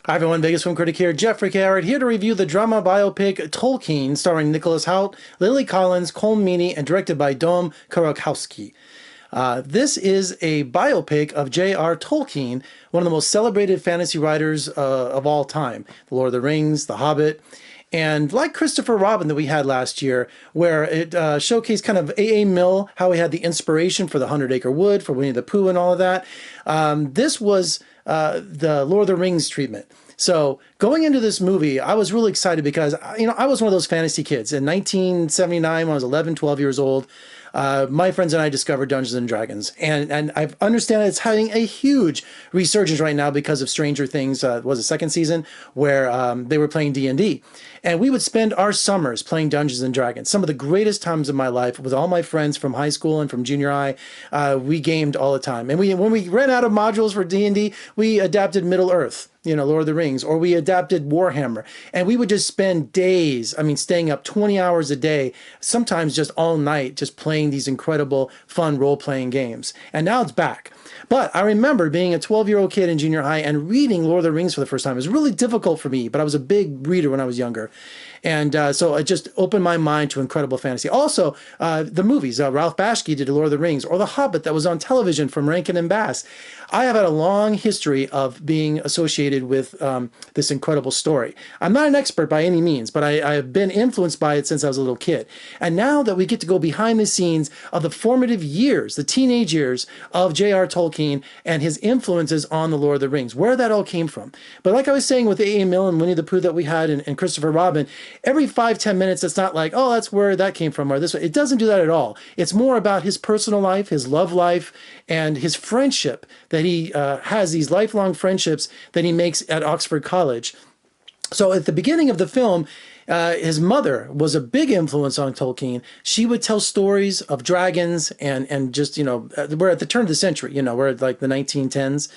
Hi everyone, Vegas Film Critic here, Jeffrey Garrett, here to review the drama biopic Tolkien, starring Nicholas Hoult, Lily Collins, Colin Meaney, and directed by Dom Karukoski. This is a biopic of J.R. Tolkien, one of the most celebrated fantasy writers of all time. The Lord of the Rings, The Hobbit, and like Christopher Robin that we had last year, where it showcased kind of A.A. Milne, how he had the inspiration for the 100-Acre Wood, for Winnie the Pooh and all of that. This was the Lord of the Rings treatment. So going into this movie, I was really excited because, I was one of those fantasy kids. In 1979, when I was 11, 12 years old, my friends and I discovered Dungeons and Dragons. And I understand it's having a huge resurgence right now because of Stranger Things, was the second season, where they were playing D&D. And we would spend our summers playing Dungeons and Dragons. Some of the greatest times of my life with all my friends from high school and from junior high. We gamed all the time. And when we ran out of modules for D&D, we adapted Middle Earth, Lord of the Rings, or we adapted Warhammer. And we would just spend days, staying up 20 hours a day, sometimes just all night, just playing these incredible, fun role-playing games. And now it's back. But I remember being a 12-year-old kid in junior high and reading Lord of the Rings for the first time. It was really difficult for me, but I was a big reader when I was younger. And so it just opened my mind to incredible fantasy. Also, the movies, Ralph Bakshi did Lord of the Rings, or The Hobbit that was on television from Rankin and Bass. I have had a long history of being associated with this incredible story. I'm not an expert by any means, but I have been influenced by it since I was a little kid. And now that we get to go behind the scenes of the formative years, the teenage years of J.R. Tolkien and his influences on the Lord of the Rings, where that all came from. But like I was saying with A.A. Milne and Winnie the Pooh that we had and Christopher Robin, every 5-10 minutes, it's not like, oh, that's where that came from or this way. It doesn't do that at all. It's more about his personal life, his love life, and his friendship that he has, these lifelong friendships that he makes at Oxford College. So at the beginning of the film, his mother was a big influence on Tolkien. She would tell stories of dragons and just, we're at the turn of the century, we're at like the 1910s.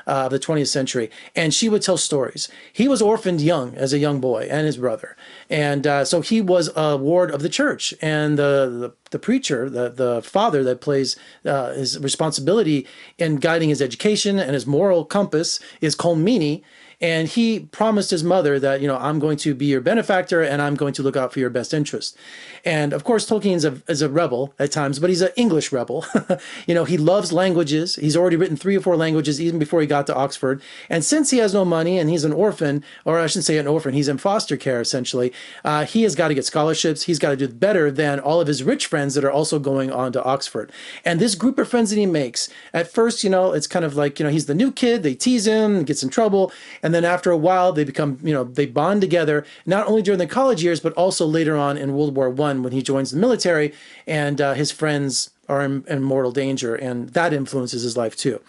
Of the 20th century, and she would tell stories. He was orphaned young as a young boy, and his brother, and so he was a ward of the church. And the preacher, the father that plays his responsibility in guiding his education and his moral compass is Colin Meaney. And he promised his mother that, I'm going to be your benefactor and I'm going to look out for your best interest. And of course, Tolkien is a rebel at times, but he's an English rebel. He loves languages. He's already written 3 or 4 languages even before he got to Oxford. And since he has no money and he's an orphan, or I shouldn't say an orphan, he's in foster care essentially, he has got to get scholarships. He's got to do better than all of his rich friends that are also going on to Oxford. And this group of friends that he makes, at first, it's kind of like, he's the new kid. They tease him, gets in trouble. And then after a while, they become, they bond together, not only during the college years, but also later on in World War I when he joins the military and his friends are in mortal danger. And that influences his life too.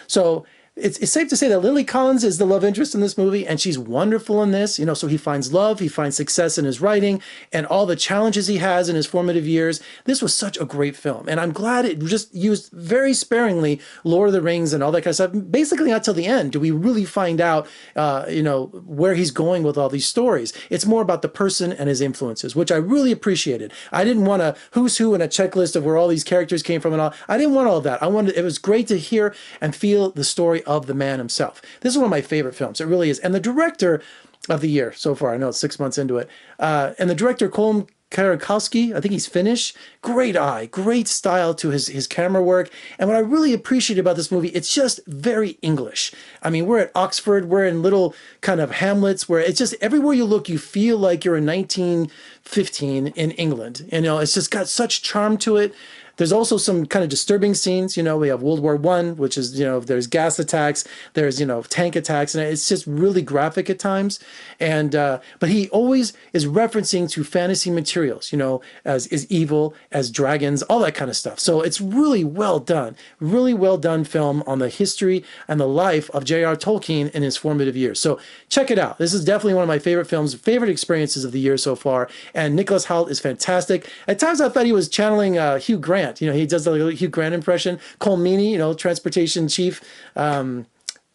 So it's safe to say that Lily Collins is the love interest in this movie, and she's wonderful in this. So he finds love, he finds success in his writing, and all the challenges he has in his formative years. This was such a great film, and I'm glad it just used very sparingly Lord of the Rings and all that kind of stuff. Basically, not till the end do we really find out, where he's going with all these stories. It's more about the person and his influences, which I really appreciated. I didn't want a who's who and a checklist of where all these characters came from and all. I didn't want all of that. It was great to hear and feel the story of the man himself. This is one of my favorite films. It really is. And the director of the year so far, I know it's 6 months into it, and the director, Colin Karukoski, I think he's Finnish. Great eye, great style to his camera work. And what I really appreciate about this movie, it's just very English. We're at Oxford, we're in little kind of hamlets where it's just everywhere you look, you feel like you're in 1915 in England. It's just got such charm to it. There's also some kind of disturbing scenes. We have World War I, which is, there's gas attacks, there's, tank attacks, and it's just really graphic at times. And, but he always is referencing to fantasy materials, as evil, as dragons, all that kind of stuff. So it's really well done film on the history and the life of J.R. Tolkien in his formative years. So check it out. This is definitely one of my favorite films, favorite experiences of the year so far. And Nicholas Hoult is fantastic. At times I thought he was channeling Hugh Grant. He does the Hugh Grant impression. Colin Meaney, transportation chief.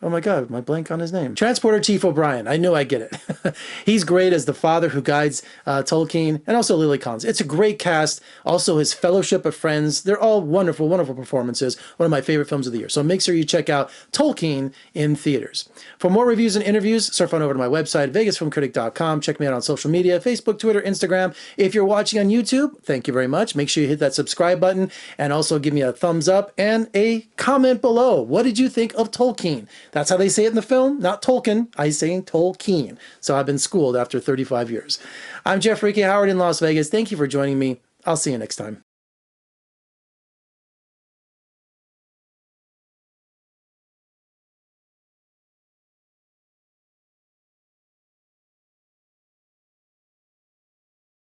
Oh my God, my blank on his name. Transporter Chief O'Brien. I knew I'd get it. He's great as the father who guides Tolkien, and also Lily Collins. It's a great cast. Also his Fellowship of Friends. They're all wonderful, wonderful performances. One of my favorite films of the year. So make sure you check out Tolkien in theaters. For more reviews and interviews, surf on over to my website, vegasfilmcritic.com. Check me out on social media, Facebook, Twitter, Instagram. If you're watching on YouTube, thank you very much. Make sure you hit that subscribe button and also give me a thumbs up and a comment below. What did you think of Tolkien? That's how they say it in the film, not Tolkien. I say Tolkien. So I've been schooled after 35 years. I'm Jeffrey K. Howard in Las Vegas. Thank you for joining me. I'll see you next time.